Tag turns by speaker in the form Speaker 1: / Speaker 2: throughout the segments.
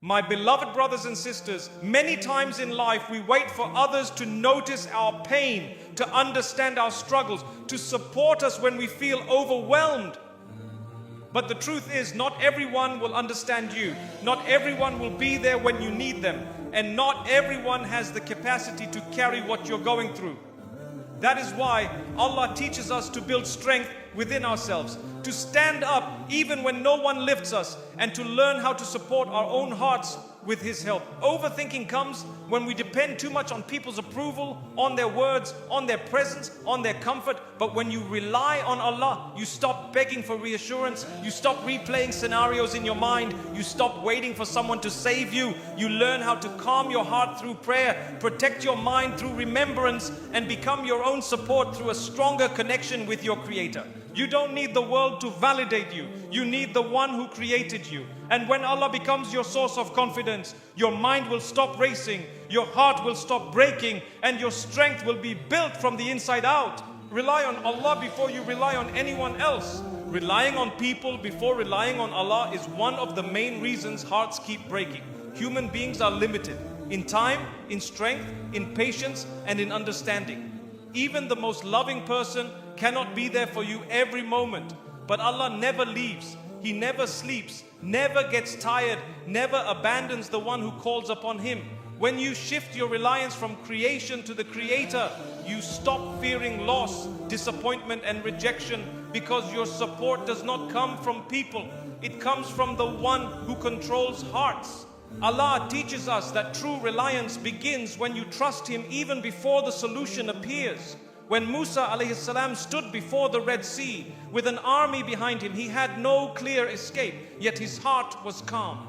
Speaker 1: My beloved brothers and sisters, many times in life we wait for others to notice our pain, to understand our struggles, to support us when we feel overwhelmed. But the truth is, not everyone will understand you. Not everyone will be there when you need them. And not everyone has the capacity to carry what you're going through. That is why Allah teaches us to build strength within ourselves, to stand up even when no one lifts us, and to learn how to support our own hearts with His help. Overthinking comes when we depend too much on people's approval, on their words, on their presence, on their comfort. But when you rely on Allah, you stop begging for reassurance, you stop replaying scenarios in your mind, you stop waiting for someone to save you. You learn how to calm your heart through prayer, protect your mind through remembrance, and become your own support through a stronger connection with your Creator. You don't need the world to validate you. You need the one who created you. And when Allah becomes your source of confidence, your mind will stop racing, your heart will stop breaking, and your strength will be built from the inside out. Rely on Allah before you rely on anyone else. Relying on people before relying on Allah is one of the main reasons hearts keep breaking. Human beings are limited in time, in strength, in patience, and in understanding. Even the most loving person cannot be there for you every moment. But Allah never leaves. He never sleeps, never gets tired, never abandons the one who calls upon Him. When you shift your reliance from creation to the Creator, you stop fearing loss, disappointment, and rejection, because your support does not come from people. It comes from the one who controls hearts. Allah teaches us that true reliance begins when you trust Him even before the solution appears. When Musa alayhi salam stood before the Red Sea with an army behind him, he had no clear escape, yet his heart was calm.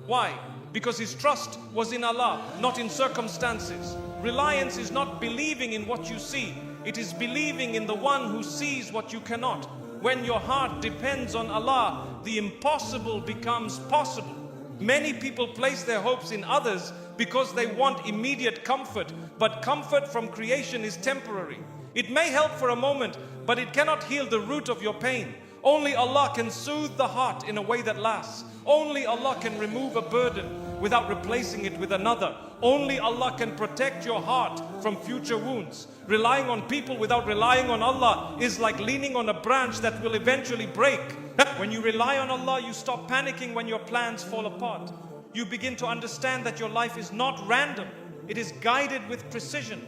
Speaker 1: Why? Because his trust was in Allah, not in circumstances. Reliance is not believing in what you see, it is believing in the one who sees what you cannot. When your heart depends on Allah, the impossible becomes possible. Many people place their hopes in others because they want immediate comfort, but comfort from creation is temporary. It may help for a moment, but it cannot heal the root of your pain. Only Allah can soothe the heart in a way that lasts. Only Allah can remove a burden without replacing it with another. Only Allah can protect your heart from future wounds. Relying on people without relying on Allah is like leaning on a branch that will eventually break. When you rely on Allah, you stop panicking when your plans fall apart. You begin to understand that your life is not random. It is guided with precision.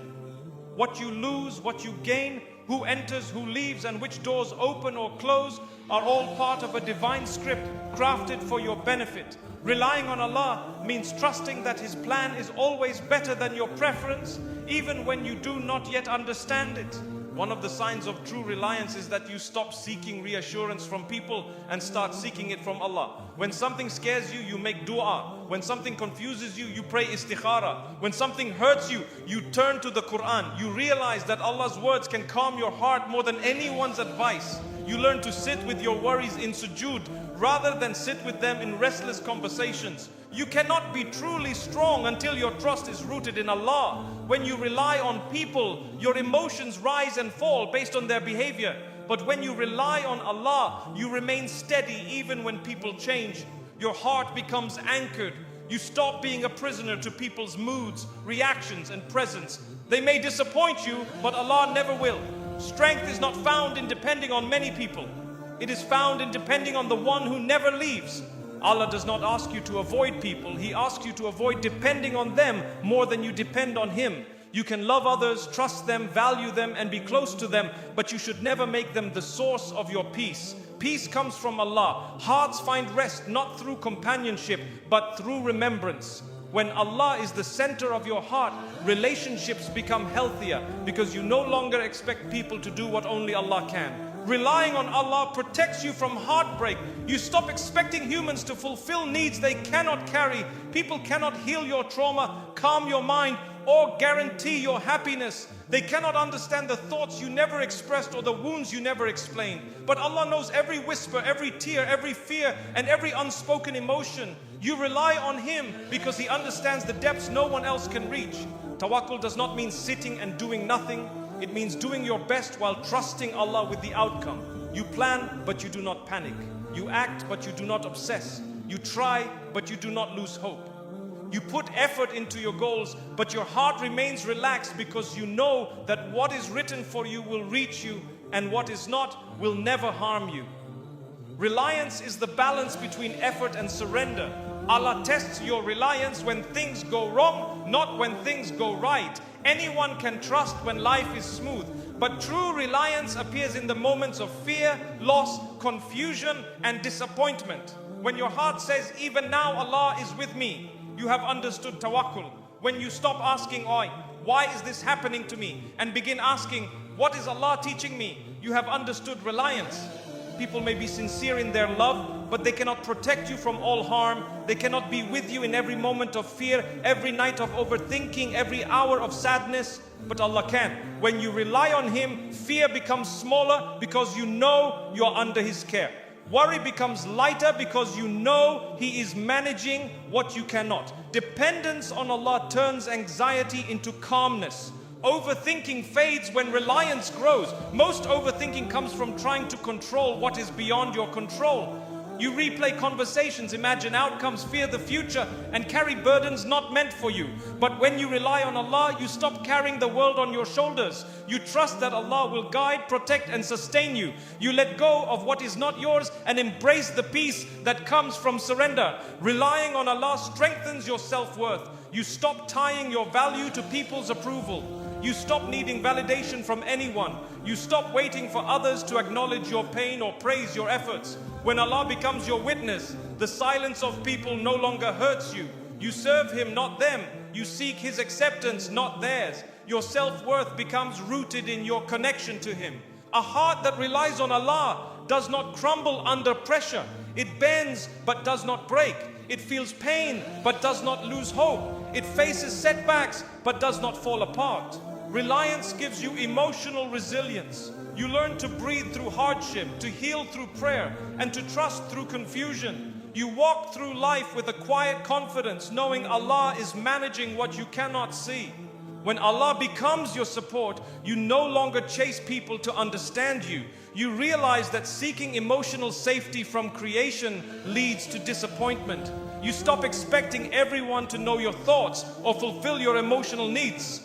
Speaker 1: What you lose, what you gain, who enters, who leaves, and which doors open or close are all part of a divine script crafted for your benefit. Relying on Allah means trusting that His plan is always better than your preference, even when you do not yet understand it. One of the signs of true reliance is that you stop seeking reassurance from people and start seeking it from Allah. When something scares you, you make dua. When something confuses you, you pray istikhara. When something hurts you, you turn to the Quran. You realize that Allah's words can calm your heart more than anyone's advice. You learn to sit with your worries in sujood rather than sit with them in restless conversations. You cannot be truly strong until your trust is rooted in Allah. When you rely on people, your emotions rise and fall based on their behavior. But when you rely on Allah, you remain steady even when people change. Your heart becomes anchored. You stop being a prisoner to people's moods, reactions, and presence. They may disappoint you, but Allah never will. Strength is not found in depending on many people. It is found in depending on the one who never leaves. Allah does not ask you to avoid people. He asks you to avoid depending on them more than you depend on Him. You can love others, trust them, value them, and be close to them, but you should never make them the source of your peace. Peace comes from Allah. Hearts find rest not through companionship, but through remembrance. When Allah is the center of your heart, relationships become healthier because you no longer expect people to do what only Allah can. Relying on Allah protects you from heartbreak. You stop expecting humans to fulfill needs they cannot carry. People cannot heal your trauma, calm your mind, or guarantee your happiness. They cannot understand the thoughts you never expressed or the wounds you never explained. But Allah knows every whisper, every tear, every fear, and every unspoken emotion. You rely on Him because He understands the depths no one else can reach. Tawakkul does not mean sitting and doing nothing. It means doing your best while trusting Allah with the outcome. You plan, but you do not panic. You act, but you do not obsess. You try, but you do not lose hope. You put effort into your goals, but your heart remains relaxed because you know that what is written for you will reach you and what is not will never harm you. Reliance is the balance between effort and surrender. Allah tests your reliance when things go wrong, not when things go right. Anyone can trust when life is smooth, but true reliance appears in the moments of fear, loss, confusion, and disappointment. When your heart says, even now Allah is with me, you have understood tawakkul. When you stop asking, why is this happening to me? And begin asking, what is Allah teaching me? You have understood reliance. People may be sincere in their love, but they cannot protect you from all harm. They cannot be with you in every moment of fear, every night of overthinking, every hour of sadness. But Allah can. When you rely on Him, fear becomes smaller because you know you're under His care. Worry becomes lighter because you know He is managing what you cannot. Dependence on Allah turns anxiety into calmness. Overthinking fades when reliance grows. Most overthinking comes from trying to control what is beyond your control. You replay conversations, imagine outcomes, fear the future, and carry burdens not meant for you. But when you rely on Allah, you stop carrying the world on your shoulders. You trust that Allah will guide, protect, and sustain you. You let go of what is not yours and embrace the peace that comes from surrender. Relying on Allah strengthens your self-worth. You stop tying your value to people's approval. You stop needing validation from anyone. You stop waiting for others to acknowledge your pain or praise your efforts. When Allah becomes your witness, the silence of people no longer hurts you. You serve Him, not them. You seek His acceptance, not theirs. Your self-worth becomes rooted in your connection to Him. A heart that relies on Allah does not crumble under pressure. It bends but does not break. It feels pain but does not lose hope. It faces setbacks but does not fall apart. Reliance gives you emotional resilience. You learn to breathe through hardship, to heal through prayer, and to trust through confusion. You walk through life with a quiet confidence, knowing Allah is managing what you cannot see. When Allah becomes your support, you no longer chase people to understand you. You realize that seeking emotional safety from creation leads to disappointment. You stop expecting everyone to know your thoughts or fulfill your emotional needs.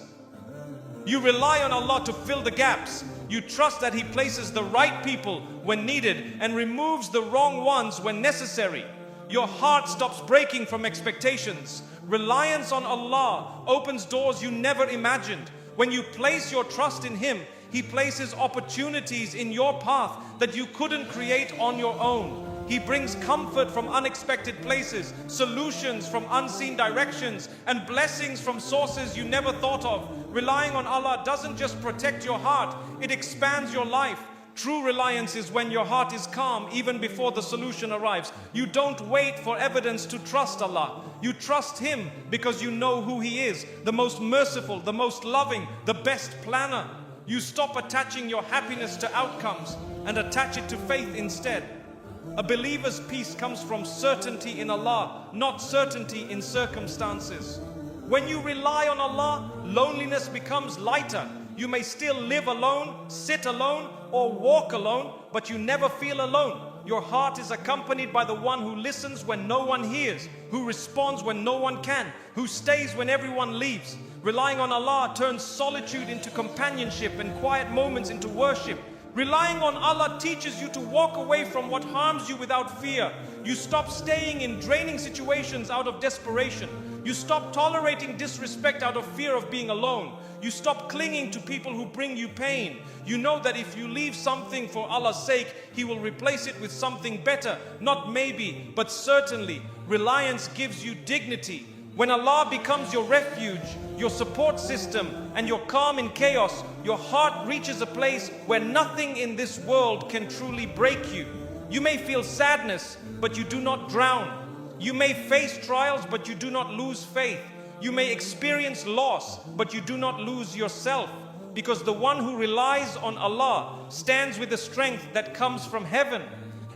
Speaker 1: You rely on Allah to fill the gaps. You trust that He places the right people when needed and removes the wrong ones when necessary. Your heart stops breaking from expectations. Reliance on Allah opens doors you never imagined. When you place your trust in Him, He places opportunities in your path that you couldn't create on your own. He brings comfort from unexpected places, solutions from unseen directions, and blessings from sources you never thought of. Relying on Allah doesn't just protect your heart, it expands your life. True reliance is when your heart is calm even before the solution arrives. You don't wait for evidence to trust Allah. You trust Him because you know who He is, the most merciful, the most loving, the best planner. You stop attaching your happiness to outcomes and attach it to faith instead. A believer's peace comes from certainty in Allah, not certainty in circumstances. When you rely on Allah, loneliness becomes lighter. You may still live alone, sit alone, or walk alone, but you never feel alone. Your heart is accompanied by the one who listens when no one hears, who responds when no one can, who stays when everyone leaves. Relying on Allah turns solitude into companionship and quiet moments into worship. Relying on Allah teaches you to walk away from what harms you without fear. You stop staying in draining situations out of desperation. You stop tolerating disrespect out of fear of being alone. You stop clinging to people who bring you pain. You know that if you leave something for Allah's sake, He will replace it with something better. Not maybe, but certainly. Reliance gives you dignity. When Allah becomes your refuge, your support system, and your calm in chaos, your heart reaches a place where nothing in this world can truly break you. You may feel sadness, but you do not drown. You may face trials, but you do not lose faith. You may experience loss, but you do not lose yourself. Because the one who relies on Allah stands with the strength that comes from heaven.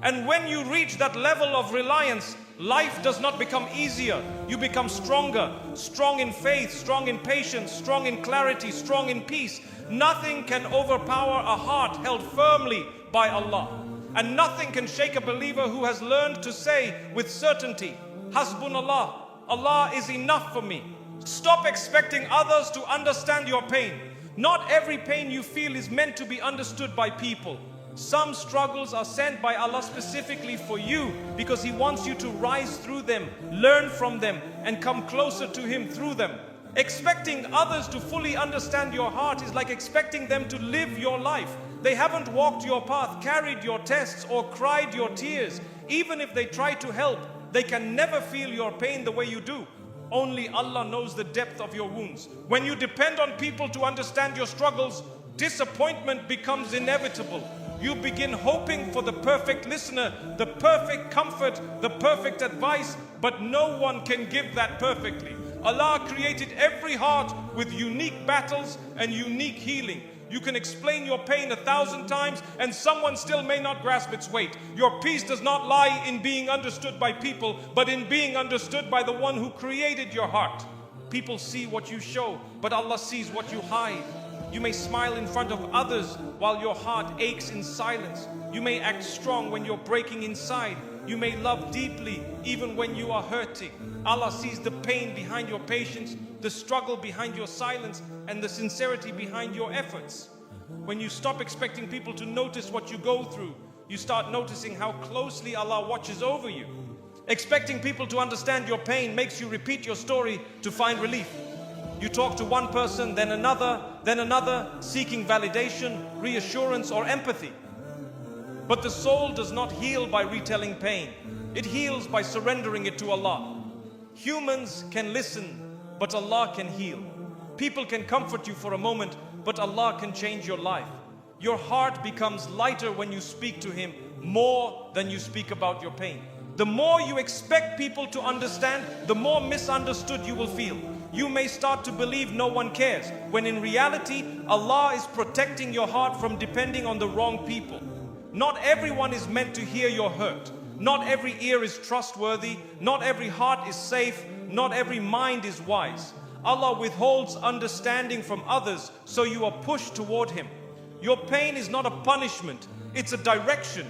Speaker 1: And when you reach that level of reliance, life does not become easier. You become stronger. Strong in faith, strong in patience, strong in clarity, strong in peace. Nothing can overpower a heart held firmly by Allah. And nothing can shake a believer who has learned to say with certainty, Hasbunallah, Allah is enough for me. Stop expecting others to understand your pain. Not every pain you feel is meant to be understood by people. Some struggles are sent by Allah specifically for you because He wants you to rise through them, learn from them, and come closer to Him through them. Expecting others to fully understand your heart is like expecting them to live your life. They haven't walked your path, carried your tests, or cried your tears. Even if they try to help, they can never feel your pain the way you do. Only Allah knows the depth of your wounds. When you depend on people to understand your struggles, disappointment becomes inevitable. You begin hoping for the perfect listener, the perfect comfort, the perfect advice, but no one can give that perfectly. Allah created every heart with unique battles and unique healing. You can explain your pain 1,000 times and someone still may not grasp its weight. Your peace does not lie in being understood by people, but in being understood by the one who created your heart. People see what you show, but Allah sees what you hide. You may smile in front of others while your heart aches in silence. You may act strong when you're breaking inside. You may love deeply even when you are hurting. Allah sees the pain behind your patience, the struggle behind your silence, and the sincerity behind your efforts. When you stop expecting people to notice what you go through, you start noticing how closely Allah watches over you. Expecting people to understand your pain makes you repeat your story to find relief. You talk to one person, then another, seeking validation, reassurance, or empathy. But the soul does not heal by retelling pain. It heals by surrendering it to Allah. Humans can listen, but Allah can heal. People can comfort you for a moment, but Allah can change your life. Your heart becomes lighter when you speak to Him more than you speak about your pain. The more you expect people to understand, the more misunderstood you will feel. You may start to believe no one cares, when in reality, Allah is protecting your heart from depending on the wrong people. Not everyone is meant to hear your hurt. Not every ear is trustworthy. Not every heart is safe. Not every mind is wise. Allah withholds understanding from others, so you are pushed toward Him. Your pain is not a punishment, it's a direction.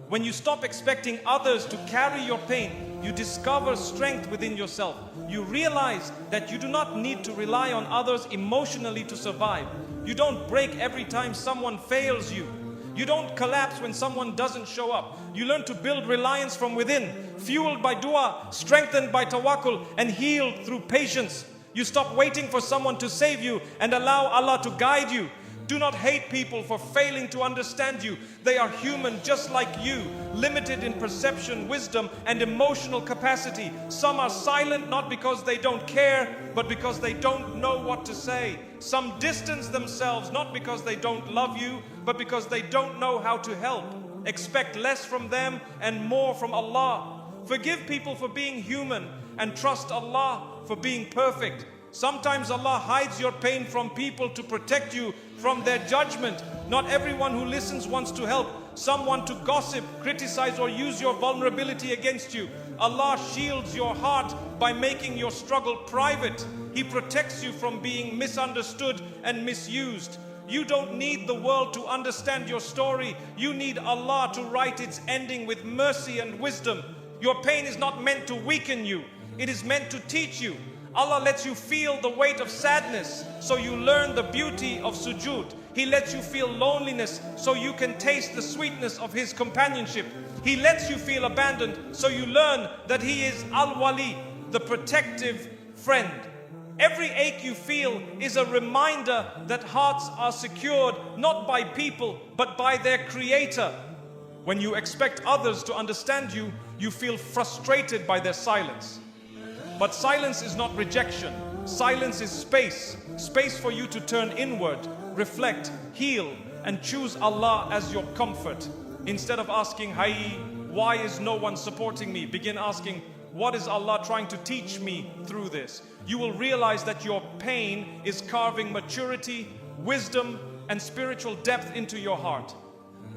Speaker 1: When you stop expecting others to carry your pain, you discover strength within yourself. You realize that you do not need to rely on others emotionally to survive. You don't break every time someone fails you. You don't collapse when someone doesn't show up. You learn to build reliance from within, fueled by dua, strengthened by tawakkul, and healed through patience. You stop waiting for someone to save you and allow Allah to guide you. Do not hate people for failing to understand you. They are human just like you, limited in perception, wisdom, and emotional capacity. Some are silent not because they don't care, but because they don't know what to say. Some distance themselves not because they don't love you, but because they don't know how to help. Expect less from them and more from Allah. Forgive people for being human and trust Allah for being perfect. Sometimes Allah hides your pain from people to protect you from their judgment. Not everyone who listens wants to help. Some want to gossip, criticize, or use your vulnerability against you. Allah shields your heart by making your struggle private. He protects you from being misunderstood and misused. You don't need the world to understand your story. You need Allah to write its ending with mercy and wisdom. Your pain is not meant to weaken you. It is meant to teach you. Allah lets you feel the weight of sadness, so you learn the beauty of sujood. He lets you feel loneliness, so you can taste the sweetness of His companionship. He lets you feel abandoned, so you learn that He is Al-Wali, the protective friend. Every ache you feel is a reminder that hearts are secured not by people, but by their Creator. When you expect others to understand you, you feel frustrated by their silence. But silence is not rejection. Silence is space. Space for you to turn inward, reflect, heal, and choose Allah as your comfort. Instead of asking, "Hai, why is no one supporting me?" begin asking, "What is Allah trying to teach me through this?" You will realize that your pain is carving maturity, wisdom, and spiritual depth into your heart.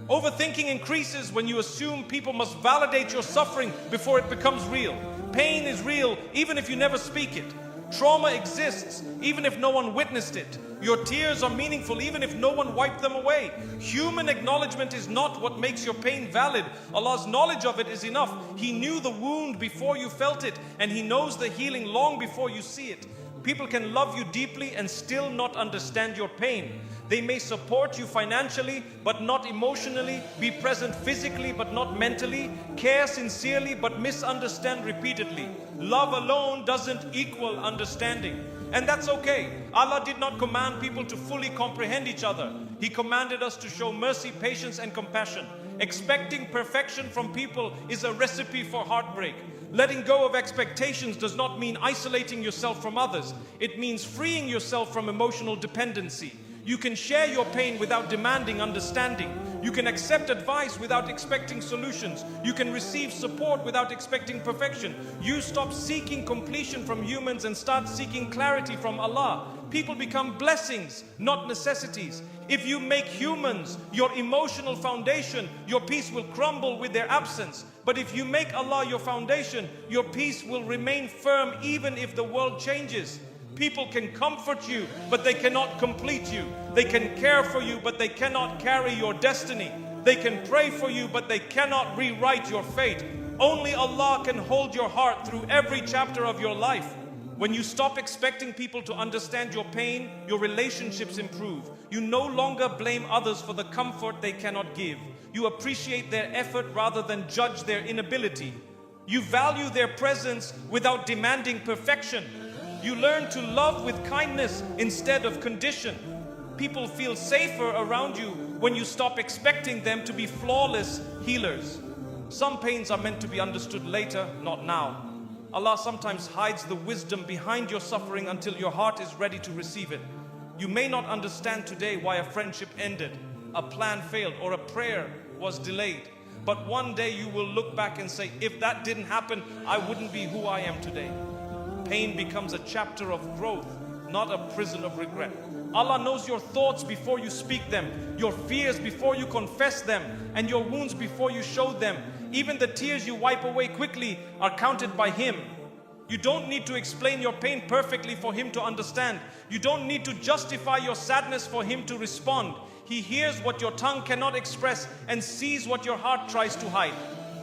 Speaker 1: Overthinking increases when you assume people must validate your suffering before it becomes real. Pain is real even if you never speak it. Trauma exists even if no one witnessed it. Your tears are meaningful even if no one wiped them away. Human acknowledgement is not what makes your pain valid. Allah's knowledge of it is enough. He knew the wound before you felt it, and He knows the healing long before you see it. People can love you deeply and still not understand your pain. They may support you financially but not emotionally, be present physically but not mentally, care sincerely but misunderstand repeatedly. Love alone doesn't equal understanding. And that's okay. Allah did not command people to fully comprehend each other. He commanded us to show mercy, patience, and compassion. Expecting perfection from people is a recipe for heartbreak. Letting go of expectations does not mean isolating yourself from others. It means freeing yourself from emotional dependency. You can share your pain without demanding understanding. You can accept advice without expecting solutions. You can receive support without expecting perfection. You stop seeking completion from humans and start seeking clarity from Allah. People become blessings, not necessities. If you make humans your emotional foundation, your peace will crumble with their absence. But if you make Allah your foundation, your peace will remain firm even if the world changes. People can comfort you, but they cannot complete you. They can care for you, but they cannot carry your destiny. They can pray for you, but they cannot rewrite your fate. Only Allah can hold your heart through every chapter of your life. When you stop expecting people to understand your pain, your relationships improve. You no longer blame others for the comfort they cannot give. You appreciate their effort rather than judge their inability. You value their presence without demanding perfection. You learn to love with kindness instead of condition. People feel safer around you when you stop expecting them to be flawless healers. Some pains are meant to be understood later, not now. Allah sometimes hides the wisdom behind your suffering until your heart is ready to receive it. You may not understand today why a friendship ended, a plan failed, or a prayer was delayed. But one day you will look back and say, if that didn't happen, I wouldn't be who I am today. Pain becomes a chapter of growth, not a prison of regret. Allah knows your thoughts before you speak them, your fears before you confess them, and your wounds before you show them. Even the tears you wipe away quickly are counted by Him. You don't need to explain your pain perfectly for Him to understand. You don't need to justify your sadness for Him to respond. He hears what your tongue cannot express and sees what your heart tries to hide.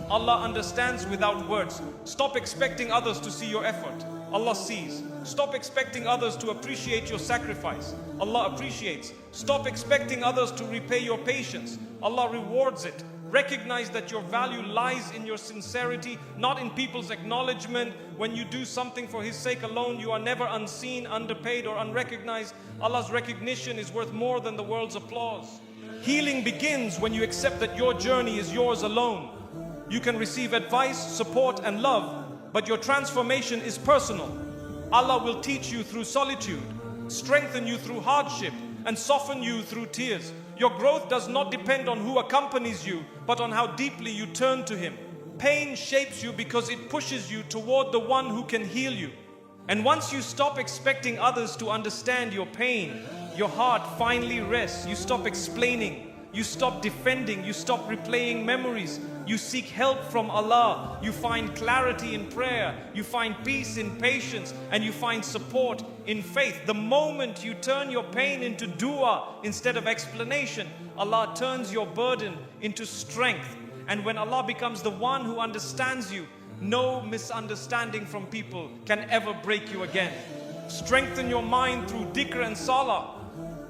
Speaker 1: Allah understands without words. Stop expecting others to see your effort. Allah sees. Stop expecting others to appreciate your sacrifice. Allah appreciates. Stop expecting others to repay your patience. Allah rewards it. Recognize that your value lies in your sincerity, not in people's acknowledgement. When you do something for His sake alone, you are never unseen, underpaid, or unrecognized. Allah's recognition is worth more than the world's applause. Healing begins when you accept that your journey is yours alone. You can receive advice, support, and love, but your transformation is personal. Allah will teach you through solitude, strengthen you through hardship, and soften you through tears. Your growth does not depend on who accompanies you, but on how deeply you turn to Him. Pain shapes you because it pushes you toward the one who can heal you. And once you stop expecting others to understand your pain, your heart finally rests. You stop explaining. You stop defending. You stop replaying memories. You seek help from Allah. You find clarity in prayer. You find peace in patience. And you find support in faith. The moment you turn your pain into dua instead of explanation, Allah turns your burden into strength. And when Allah becomes the one who understands you, no misunderstanding from people can ever break you again. Strengthen your mind through dhikr and salah.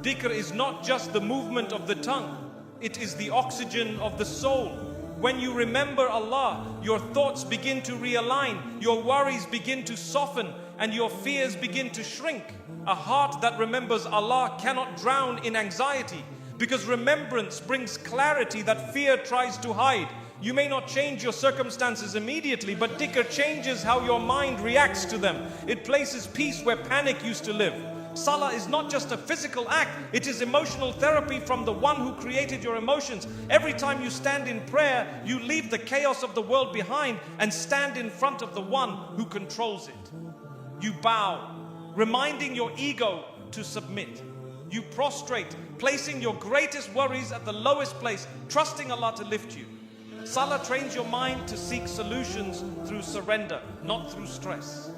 Speaker 1: Dhikr is not just the movement of the tongue. It is the oxygen of the soul. When you remember Allah, your thoughts begin to realign, your worries begin to soften, and your fears begin to shrink. A heart that remembers Allah cannot drown in anxiety, because remembrance brings clarity that fear tries to hide. You may not change your circumstances immediately, but dhikr changes how your mind reacts to them. It places peace where panic used to live. Salah is not just a physical act, it is emotional therapy from the one who created your emotions. Every time you stand in prayer, you leave the chaos of the world behind and stand in front of the one who controls it. You bow, reminding your ego to submit. You prostrate, placing your greatest worries at the lowest place, trusting Allah to lift you. Salah trains your mind to seek solutions through surrender, not through stress.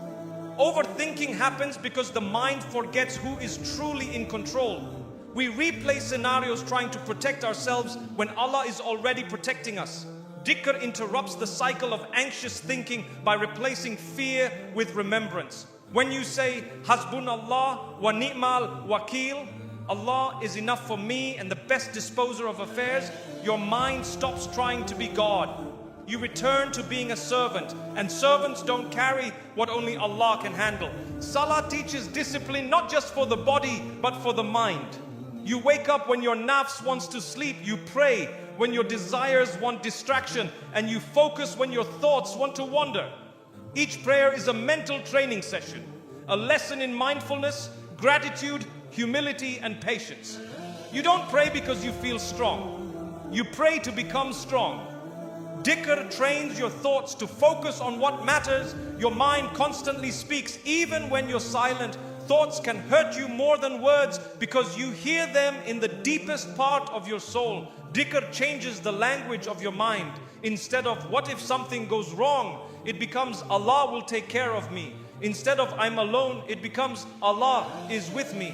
Speaker 1: Overthinking happens because the mind forgets who is truly in control. We replay scenarios trying to protect ourselves when Allah is already protecting us. Dhikr interrupts the cycle of anxious thinking by replacing fear with remembrance. When you say, Hasbunallah wa ni'mal wakil, Allah is enough for me and the best disposer of affairs, your mind stops trying to be God. You return to being a servant, and servants don't carry what only Allah can handle. Salah teaches discipline not just for the body, but for the mind. You wake up when your nafs wants to sleep, you pray when your desires want distraction, and you focus when your thoughts want to wander. Each prayer is a mental training session, a lesson in mindfulness, gratitude, humility, and patience. You don't pray because you feel strong. You pray to become strong. Dhikr trains your thoughts to focus on what matters. Your mind constantly speaks. Even when you're silent, thoughts can hurt you more than words because you hear them in the deepest part of your soul. Dhikr changes the language of your mind. Instead of what if something goes wrong, it becomes Allah will take care of me. Instead of I'm alone, it becomes Allah is with me.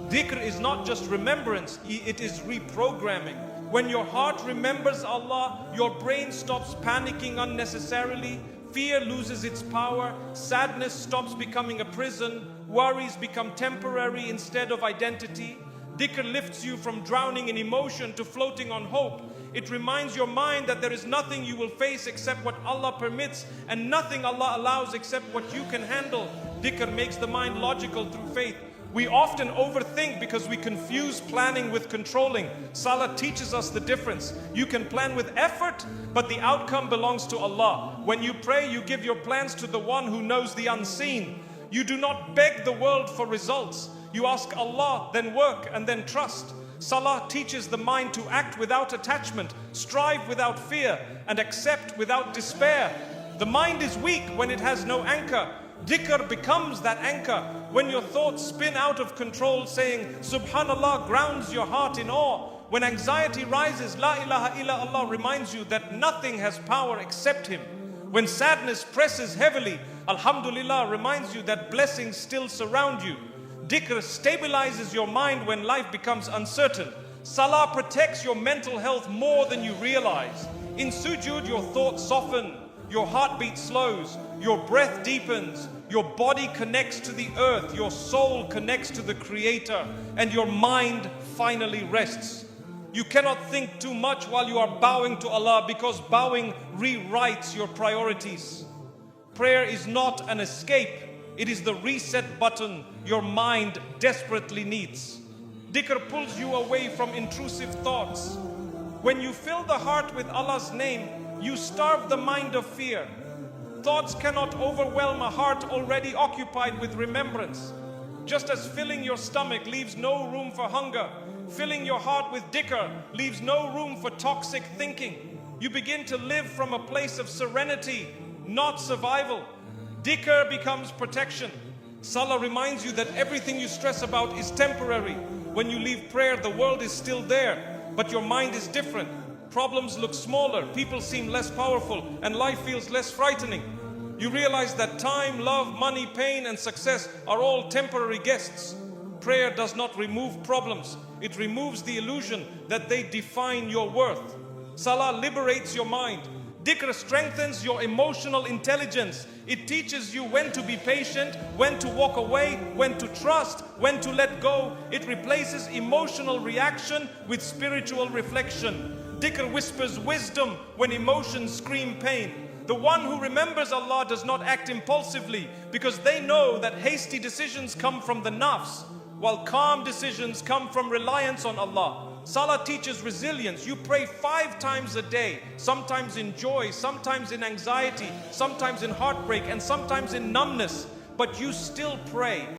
Speaker 1: Dhikr is not just remembrance, it is reprogramming. When your heart remembers Allah, your brain stops panicking unnecessarily, fear loses its power, sadness stops becoming a prison, worries become temporary instead of identity. Dhikr lifts you from drowning in emotion to floating on hope. It reminds your mind that there is nothing you will face except what Allah permits, and nothing Allah allows except what you can handle. Dhikr makes the mind logical through faith. We often overthink because we confuse planning with controlling. Salah teaches us the difference. You can plan with effort, but the outcome belongs to Allah. When you pray, you give your plans to the one who knows the unseen. You do not beg the world for results. You ask Allah, then work, and then trust. Salah teaches the mind to act without attachment, strive without fear, and accept without despair. The mind is weak when it has no anchor. Dhikr becomes that anchor. When your thoughts spin out of control, saying Subhanallah grounds your heart in awe. When anxiety rises, La ilaha illallah reminds you that nothing has power except Him. When sadness presses heavily, Alhamdulillah reminds you that blessings still surround you. Dhikr stabilizes your mind when life becomes uncertain. Salah protects your mental health more than you realize. In sujood, your thoughts soften, your heartbeat slows, your breath deepens, your body connects to the earth, your soul connects to the Creator, and your mind finally rests. You cannot think too much while you are bowing to Allah, because bowing rewrites your priorities. Prayer is not an escape, it is the reset button your mind desperately needs. Dhikr pulls you away from intrusive thoughts. When you fill the heart with Allah's name, you starve the mind of fear. Thoughts cannot overwhelm a heart already occupied with remembrance. Just as filling your stomach leaves no room for hunger, filling your heart with dhikr leaves no room for toxic thinking. You begin to live from a place of serenity, not survival. Dhikr becomes protection. Salah reminds you that everything you stress about is temporary. When you leave prayer, the world is still there, but your mind is different. Problems look smaller, people seem less powerful, and life feels less frightening. You realize that time, love, money, pain, and success are all temporary guests. Prayer does not remove problems. It removes the illusion that they define your worth. Salah liberates your mind. Dhikr strengthens your emotional intelligence. It teaches you when to be patient, when to walk away, when to trust, when to let go. It replaces emotional reaction with spiritual reflection. Dhikr whispers wisdom when emotions scream pain. The one who remembers Allah does not act impulsively, because they know that hasty decisions come from the nafs, while calm decisions come from reliance on Allah. Salah teaches resilience. You pray 5 times a day, sometimes in joy, sometimes in anxiety, sometimes in heartbreak, and sometimes in numbness, but you still pray.